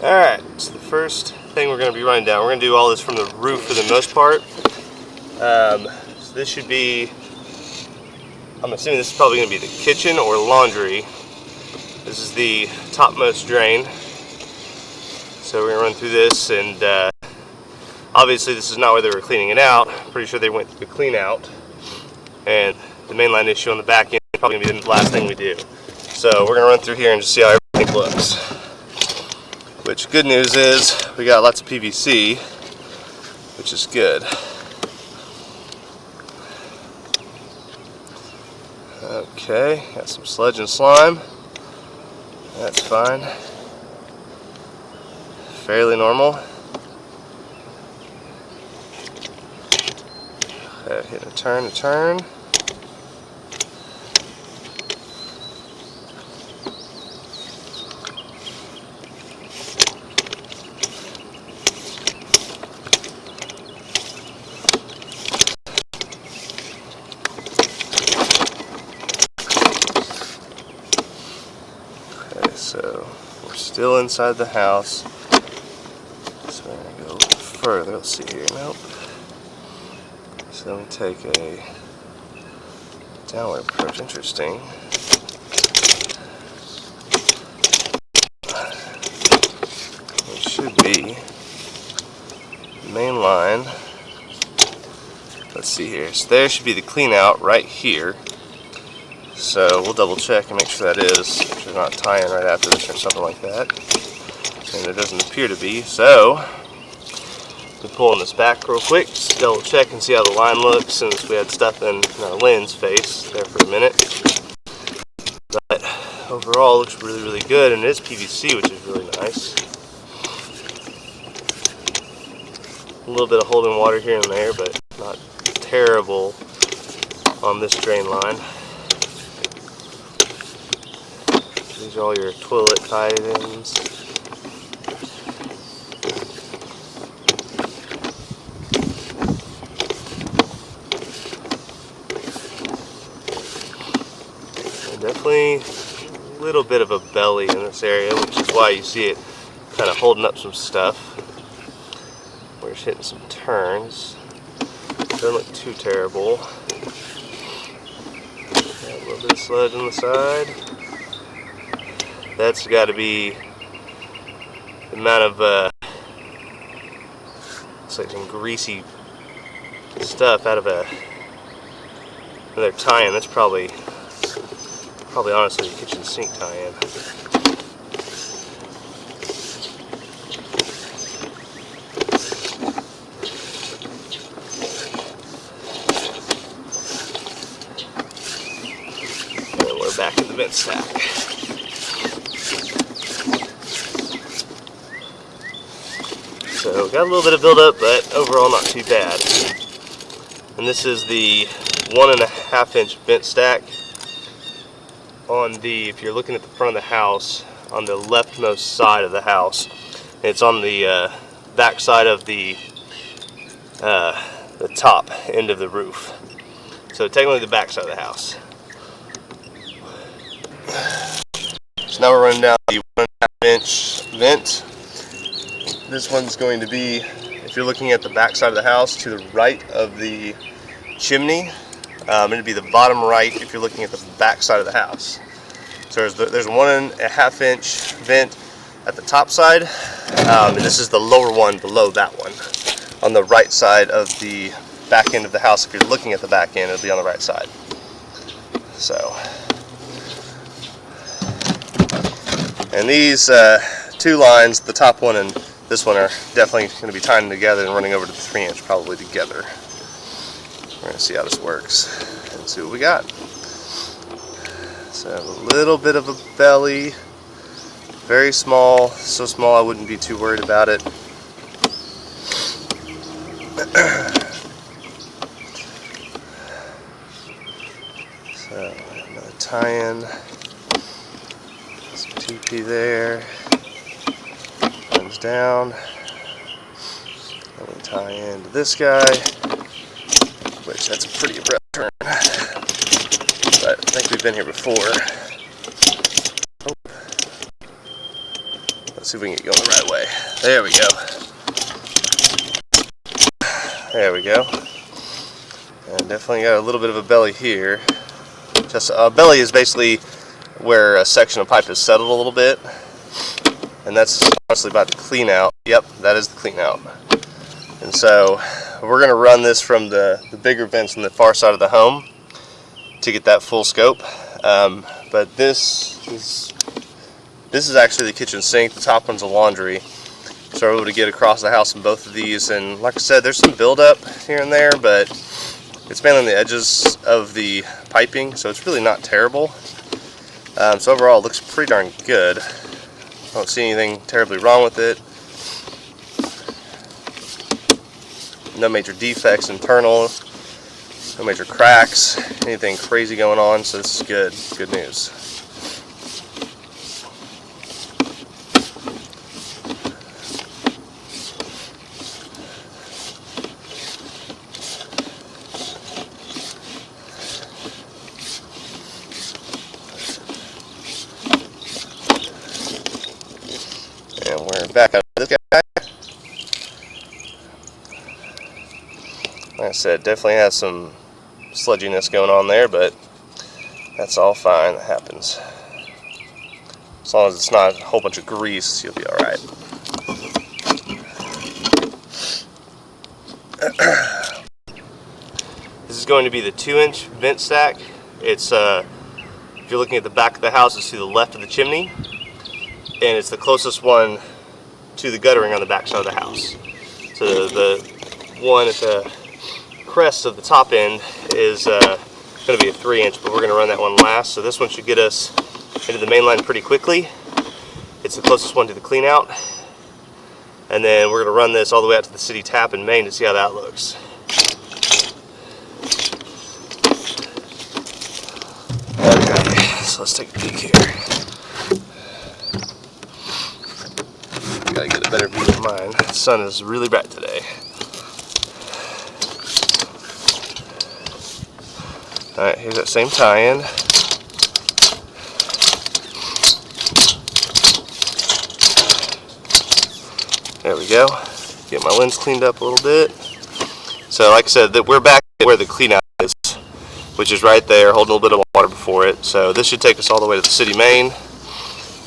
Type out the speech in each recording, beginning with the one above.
Alright, so the first thing we're going to be running down, we're going to do all this from the roof for the most part. So this should be, I'm assuming this is probably going to be the kitchen or laundry. This is the topmost drain. So we're going to run through this, and obviously this is not where they were cleaning it out. Pretty sure they went through the clean out. And the mainline issue on the back end is probably going to be the last thing we do. So we're going to run through here and just see how everything looks. Which, good news is, we got lots of PVC, which is good. Okay, got some sludge and slime. That's fine. Fairly normal. Okay, hit a turn. So we're still inside the house. So we're going to go a little further. Let's see here. Nope. So let me take a downward approach. Interesting. It should be the main line. Let's see here. So there should be the clean out right here. So we'll double check and make sure that is, if they're not tying right after this or something like that. And it doesn't appear to be. So we're pulling this back real quick, just double check and see how the line looks, since we had stuff in our lens face there for a minute. But overall it looks really good, and it is PVC, which is really nice. A little bit of holding water here and there, but not terrible on this drain line. These are all your toilet tie-ins. Definitely a little bit of a belly in this area, which is why you see it kind of holding up some stuff. We're just hitting some turns. Doesn't look too terrible. Got a little bit of sludge on the side. That's got to be the amount of it's like some greasy stuff out of another tie-in. That's probably honestly the kitchen sink tie-in. And we're back in the vent stack. So got a little bit of buildup, but overall not too bad. And this is the 1.5 inch vent stack. On the, if you're looking at the front of the house, on the leftmost side of the house, it's on the back side of the top end of the roof. So technically the back side of the house. So now we're running down the 1.5 inch vent. This one's going to be, if you're looking at the back side of the house, to the right of the chimney. It'd be the bottom right if you're looking at the back side of the house. So there's a 1.5 inch vent at the top side, and this is the lower one below that one, on the right side of the back end of the house. If you're looking at the back end, it'll be on the right side. So, and these two lines, the top one and this one, are definitely going to be tying together and running over to the 3 inch probably together. We're going to see how this works and see what we got. So a little bit of a belly, very small, so small I wouldn't be too worried about it. So another tie-in, some TP there, comes down, and we tie into this guy, which that's a pretty abrupt turn, but I think we've been here before. Oh. Let's see if we can get going the right way. There we go. There we go. And definitely got a little bit of a belly here. Just a belly is basically where a section of pipe is settled a little bit, and that's honestly about to clean out. Yep, that is the clean out. And so we're going to run this from the bigger vents on the far side of the home to get that full scope. But this is actually the kitchen sink. The top one's a laundry. So we're able to get across the house in both of these. And like I said, there's some buildup here and there, but it's mainly on the edges of the piping, so it's really not terrible. So overall, it looks pretty darn good. I don't see anything terribly wrong with it. No major defects internal, no major cracks, anything crazy going on, so this is good. Good news. And we're back out of this guy. Like I said, definitely has some sludginess going on there, but that's all fine. That happens. As long as it's not a whole bunch of grease, you'll be alright. This is going to be the 2-inch vent stack. It's if you're looking at the back of the house, it's to the left of the chimney, and it's the closest one to the guttering on the back side of the house. So the one at the crest of the top end is going to be a 3-inch, but we're going to run that one last. So this one should get us into the main line pretty quickly. It's the closest one to the clean out, and then we're going to run this all the way out to the city tap in Maine to see how that looks. Okay, so let's take a peek here. Gotta get a better view of mine. The sun is really bright today. Alright, here's that same tie-in. There we go. Get my lens cleaned up a little bit. So like I said, we're back at where the cleanout is, which is right there, holding a little bit of water before it. So this should take us all the way to the city main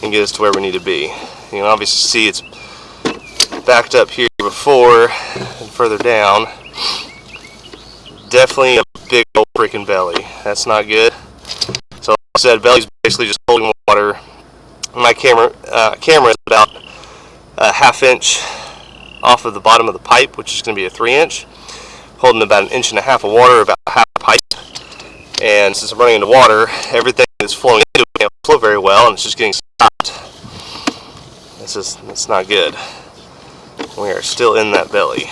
and get us to where we need to be. You can obviously see it's backed up here before and further down. Definitely a big old freaking belly. That's not good. So like I said, belly's basically just holding water. My camera is about a 1/2 inch off of the bottom of the pipe, which is going to be a 3-inch, holding about 1.5 inches of water, about half a pipe. And since I'm running into water, everything that's flowing into it can't flow very well, and it's just getting stopped. It's not good. We are still in that belly.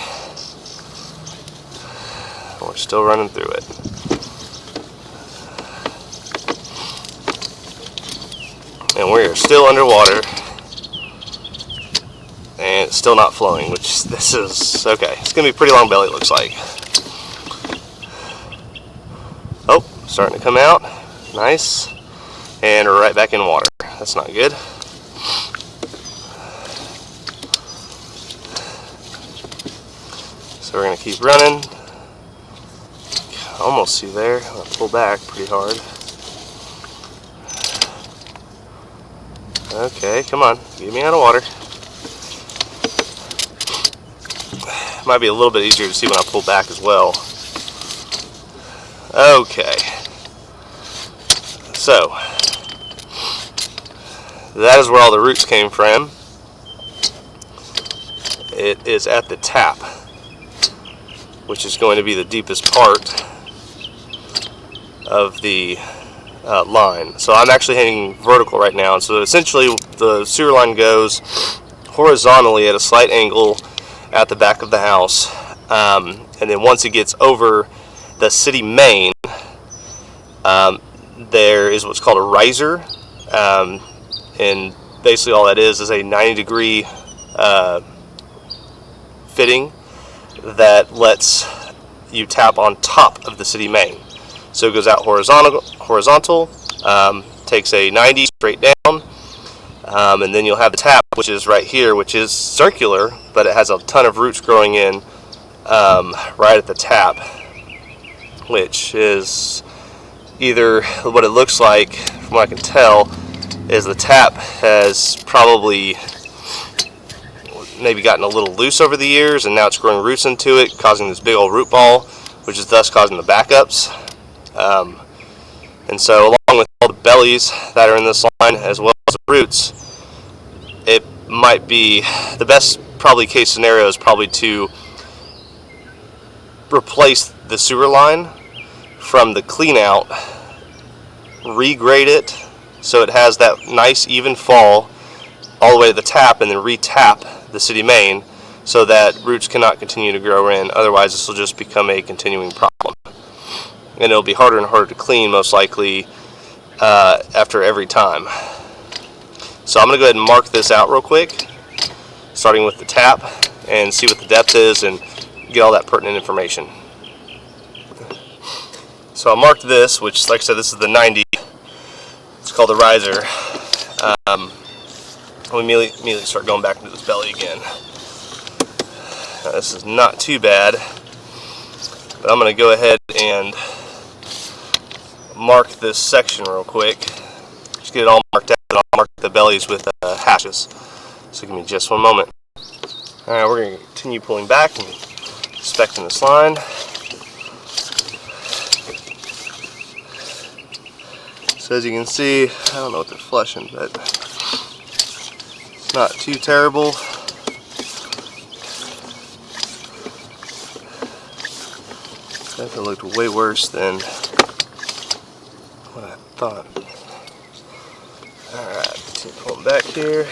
We're still running through it. And we are still underwater. And it's still not flowing, which this is okay. It's going to be a pretty long belly, it looks like. Oh, starting to come out. Nice. And we're right back in water. That's not good. So we're going to keep running. Almost see there. I'm going to pull back pretty hard. Okay, come on. Get me out of water. Might be a little bit easier to see when I pull back as well. Okay. So, that is where all the roots came from. It is at the tap, which is going to be the deepest part of the line. So I'm actually hanging vertical right now. So essentially the sewer line goes horizontally at a slight angle at the back of the house, and then once it gets over the city main, there is what's called a riser, and basically all that is a 90-degree fitting that lets you tap on top of the city main. So it goes out horizontal, takes a 90 straight down, and then you'll have the tap which is right here, which is circular, but it has a ton of roots growing in right at the tap, which is either what it looks like, from what I can tell, is the tap has probably maybe gotten a little loose over the years, and now it's growing roots into it, causing this big old root ball, which is thus causing the backups. And so along with all the bellies that are in this line, as well as the roots, it might be the best probably case scenario is probably to replace the sewer line from the clean out, regrade it so it has that nice even fall all the way to the tap, and then re-tap the city main so that roots cannot continue to grow in. Otherwise this will just become a continuing problem, and it'll be harder and harder to clean most likely after every time. So I'm going to go ahead and mark this out real quick, starting with the tap, and see what the depth is and get all that pertinent information. So I marked this, which, like I said, this is the 90. It's called the riser. We immediately start going back into this belly again. Now, this is not too bad, but I'm going to go ahead and mark this section real quick. Just get it all marked out, and I'll mark the bellies with hashes. So give me just one moment. Alright, we're going to continue pulling back and inspecting this line. So as you can see, I don't know what they're flushing, but it's not too terrible. That looked way worse than what I thought. Alright, continue pulling back here.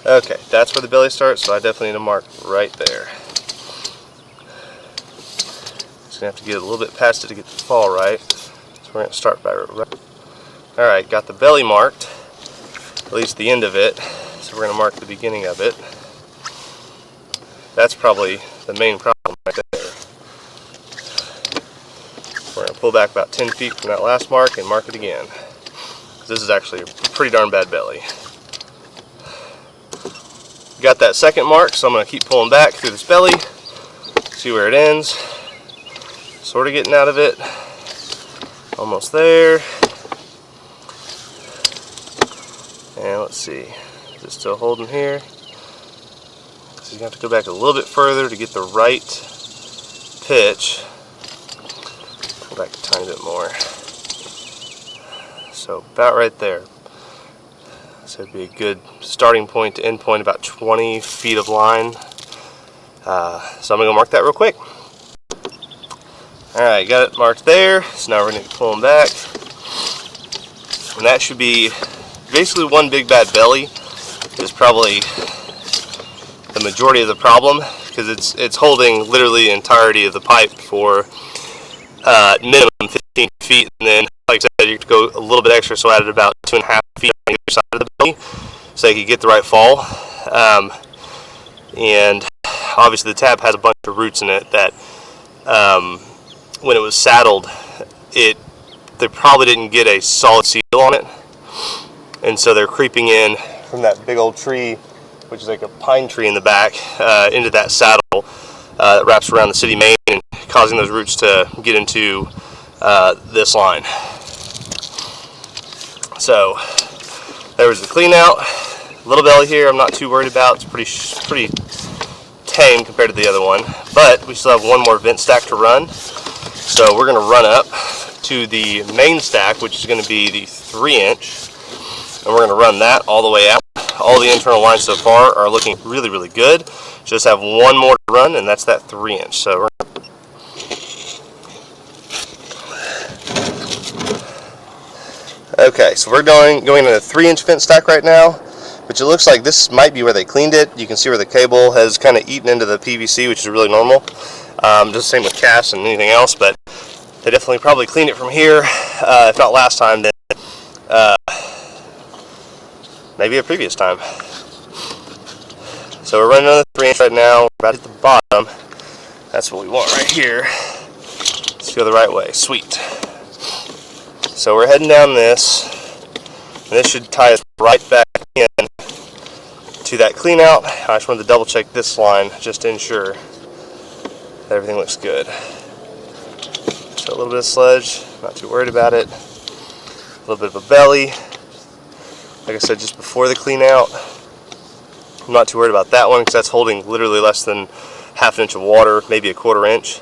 Okay, that's where the belly starts, so I definitely need to mark right there. Just gonna have to get a little bit past it to get the fall right. So we're gonna start by right. Alright, got the belly marked, at least the end of it. So we're gonna mark the beginning of it. That's probably the main problem right there. We're gonna pull back about 10 feet from that last mark and mark it again. This is actually a pretty darn bad belly. Got that second mark, so I'm going to keep pulling back through this belly, see where it ends. Sort of getting out of it. Almost there. And let's see, is it still holding here? So you have to go back a little bit further to get the right pitch. Go back a tiny bit more. So about right there. So it'd be a good starting point to end point, about 20 feet of line. So I'm going to go mark that real quick. Alright, got it marked there. So now we're going to pull them back. And that should be basically one big bad belly. Is probably the majority of the problem, because it's holding literally the entirety of the pipe for minimum 15 feet. And then, like I said, you could go a little bit extra, so I added about 2.5 feet on either side of the belly so you could get the right fall. And obviously the tap has a bunch of roots in it that when it was saddled, they probably didn't get a solid seal on it, and so they're creeping in from that big old tree, which is like a pine tree in the back, into that saddle that wraps around the city main and causing those roots to get into this line. So there was the clean out. Little belly here I'm not too worried about. It's pretty tame compared to the other one, but we still have one more vent stack to run. So we're going to run up to the main stack, which is going to be the 3-inch, and we're going to run that all the way out. All the internal lines so far are looking really, really good. Just have one more to run, and that's that 3-inch. So we're okay, so we're going to the 3-inch vent stack right now, which it looks like this might be where they cleaned it. You can see where the cable has kind of eaten into the PVC, which is really normal. Just the same with casts and anything else, but they definitely probably cleaned it from here. If not last time, then maybe a previous time. So we're running on the 3-inch right now. We're about at the bottom. That's what we want right here. Let's go the right way. Sweet. So we're heading down this. And this should tie us right back in to that clean out. I just wanted to double check this line just to ensure that everything looks good. So a little bit of sludge, not too worried about it. A little bit of a belly. Like I said, just before the clean out. I'm not too worried about that one because that's holding literally less than half an inch of water, maybe a quarter inch.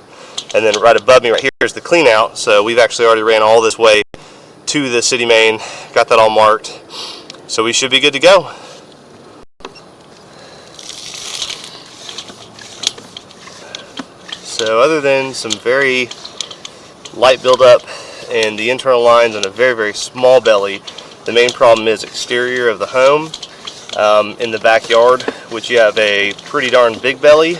And then right above me right here is the clean out. So we've actually already ran all this way to the city main, got that all marked. So we should be good to go. So other than some very light buildup in the internal lines and a very, very small belly, the main problem is exterior of the home. In the backyard, which you have a pretty darn big belly,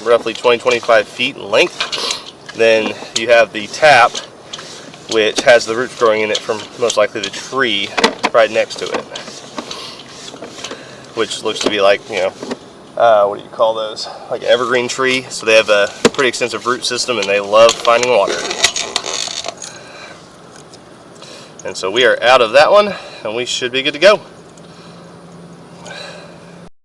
roughly 20-25 feet in length. Then you have the tap, which has the roots growing in it from most likely the tree right next to it, which looks to be like, you know, what do you call those? Like an evergreen tree. So they have a pretty extensive root system and they love finding water. And so we are out of that one and we should be good to go.